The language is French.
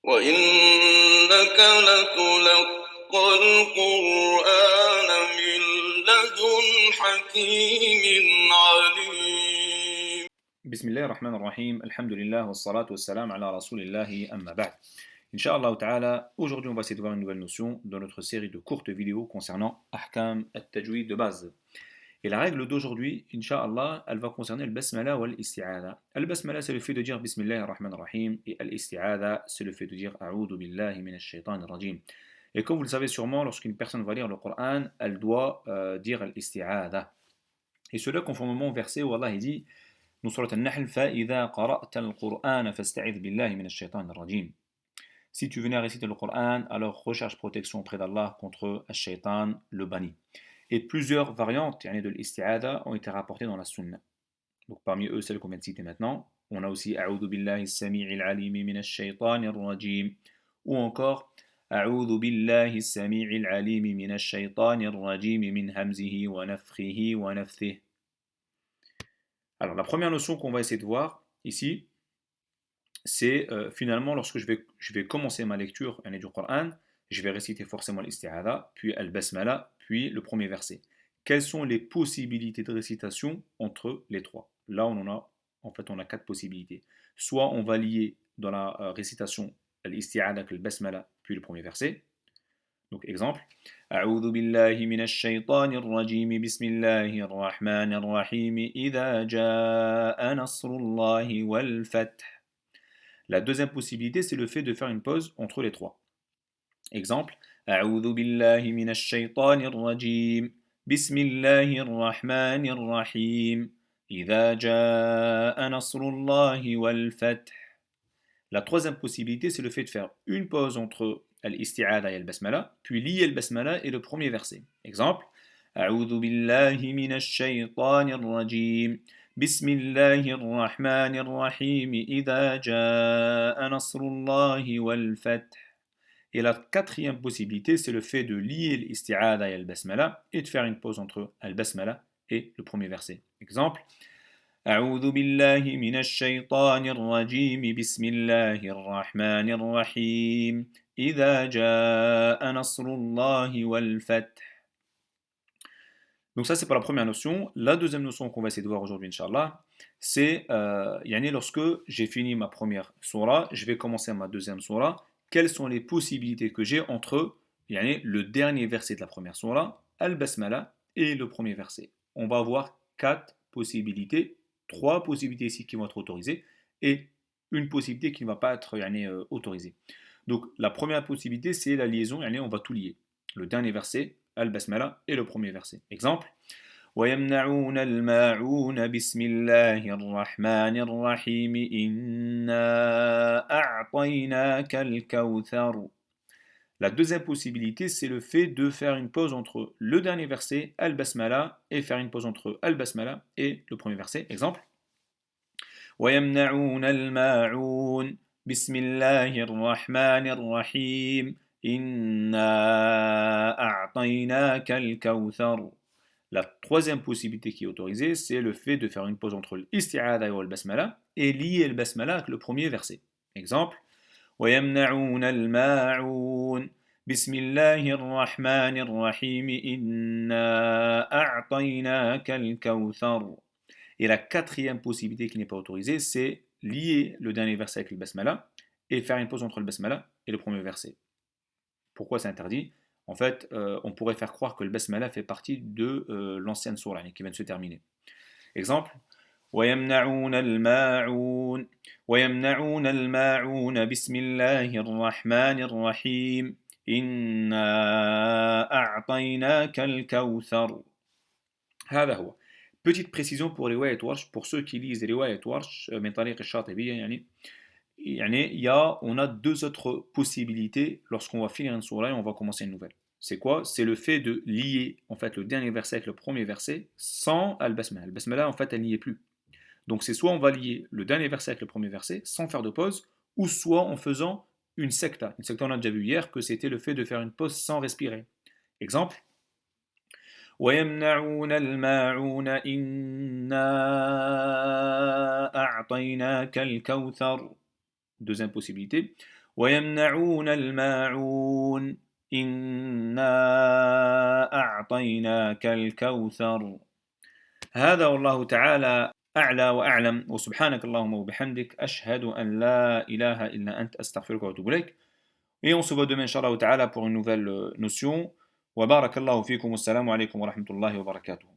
وإنك لتلقى القرآن من لدن حكيم عليم. بسم الله الرحمن الرحيم, alhamdulillah, wassalatu wassalam ala rasulillahi amma ba'd. Inch'Allah ta'ala, aujourd'hui on va essayer de voir une nouvelle notion dans notre série de courtes vidéos concernant Ahkam al-Tajwid de base. Et la règle d'aujourd'hui, Inch'Allah, elle va concerner le basmala ou l'isti'adha. Al-basmala, c'est le fait de dire Bismillah ar-Rahman ar-Rahim, et al-isti'adha, c'est le fait de dire A'udhu billahi minash shaitan ar-rajim. Et comme vous le savez sûrement, lorsqu'une personne va lire le Coran, elle doit dire al-isti'adha. Et cela conformément au verset où Allah dit dans Surat An-Nahl, فَإِذَا قَرَأْتَ الْقُرْآنَ فَاسْتَعِذْ بِاللَّهِ مِنَ الشَّيْطَانِ الرَّجِيمِ. Si tu venais à réciter le Coran, alors recherche protection auprès d'Allah contre al-shaytan, le banni. Et plusieurs variantes de l'isti'adha ont été rapportées dans la sunna. Donc parmi eux, celles qu'on vient de citer maintenant, on a aussi A'udhu billahi as-sami'il alimi minash shaytanir rajim, ou encore A'udhu billahi as-sami'il alimi minash shaytanir rajim min hamzihi wa nafthihi wa nafthihi. Alors la première notion qu'on va essayer de voir ici, c'est finalement lorsque je vais commencer ma lecture du Coran, je vais réciter forcément l'isti'adha, puis al-basmala, puis le premier verset. Quelles sont les possibilités de récitation entre les trois? Là, on a quatre possibilités. Soit on va lier dans la récitation l'isti'adha avec al-basmala, puis le premier verset. Donc exemple, أعوذ بالله من الشيطان الرجيم بسم الله الرحمن الرحيم إذا جاء نصر الله والفتح. La deuxième possibilité, c'est le fait de faire une pause entre les trois. Exemple, أعوذ بالله من الشيطان الرجيم بسم الله الرحمن الرحيم إذا جاء نصر الله والفتح. La troisième possibilité, c'est le fait de faire une pause entre al-isti'adha et al-basmala, puis lier al-basmala et le premier verset. Exemple, أعوذ بالله من الشيطان الرجيم بسم الله الرحمن الرحيم إذا جاء نصر الله والفتح. Et la quatrième possibilité, c'est le fait de lier l'isti'adha et al-basmala et de faire une pause entre al-basmala et le premier verset. Exemple, أعوذ بالله من الشيطان الرجيم بسم الله الرحمن الرحيم إذا جاء نصر الله والفتح. Donc ça c'est pour la première notion. La deuxième notion qu'on va essayer de voir aujourd'hui Inch'Allah, c'est lorsque j'ai fini ma première surah, je vais commencer ma deuxième surah, quelles sont les possibilités que j'ai entre le dernier verset de la première surah, al-basmala, et le premier verset. On va avoir quatre possibilités, trois possibilités ici qui vont être autorisées, et une possibilité qui ne va pas être autorisée. Donc la première possibilité c'est la liaison, on va tout lier. Le dernier verset, al-basmala, et le premier verset. Exemple, وَيَمْنَعُونَ الْمَاعُونَ بِسْمِ اللَّهِ الرَّحْمَنِ الرَّحِيمِ إِنَّا أَعْطَيْنَاكَ الْكَوْثَرَ. La deuxième possibilité, c'est le fait de faire une pause entre le dernier verset, al-basmala, et faire une pause entre al-basmala et le premier verset. Exemple, وَيَمْنَعُونَ الْمَاعُونَ بِسْمِ اللَّهِ الرَّحْمَنِ الرَّحِيمِ إِنَّا أَعْطَيْنَاكَ الْكَوْثَرَ. La troisième possibilité qui est autorisée, c'est le fait de faire une pause entre l'isti'adha et le basmala et lier le basmala avec le premier verset. Exemple, وَيَمْنَعُونَ الْمَاعُونَ بِسْمِ اللَّهِ الرَّحْمَنِ الرَّحِيمِ إِنَّا أَعْطَيْنَاكَ الْكَوْثَرَ. Et la quatrième possibilité qui n'est pas autorisée, c'est lier le dernier verset avec le basmala et faire une pause entre le basmala et le premier verset. Pourquoi c'est interdit? En fait, on pourrait faire croire que le basmala fait partie de l'ancienne sourate qui vient de se terminer. Exemple, وَيَمْنَعُونَ الْمَاعُونَ وَيَمْنَعُونَ الْمَاعُونَ بِسْمِ اللَّهِ الرَّحْمَنِ الرَّحِيمِ إِنَّا أَعْطَيْنَاكَ الْكَوْثَرَ. هذا هو. Petite précision pour رواية ورش, pour ceux qui lisent رواية ورش من طريق الشاطبية, on a deux autres possibilités lorsqu'on va finir une sourate et on va commencer une nouvelle. C'est quoi? C'est le fait de lier en fait le dernier verset avec le premier verset sans al-basmala. Al-basmala en fait elle n'y est plus. Donc c'est soit on va lier le dernier verset avec le premier verset sans faire de pause, ou soit en faisant une secta. Une secta on a déjà vu hier que c'était le fait de faire une pause sans respirer. Exemple, وَيَمْنَعُونَ الْمَاعُونَ إِنَّا أَعْطَيْنَاكَ الْكَوْثَرَ. Deuxième possibilité, ويمنعون الماعون إنا أعطيناك الكوثر. هذا والله تعالى أعلى وأعلم، وسبحانك اللهم وبحمدك أشهد أن لا إله إلا أنت أستغفرك وأتوب إليك. Et on se voit demain, Inch'Allah ta'ala, pour une nouvelle notion. Wa barakallahu fikum, wassalamu alaikum wa rahmatullahi wa barakatuh.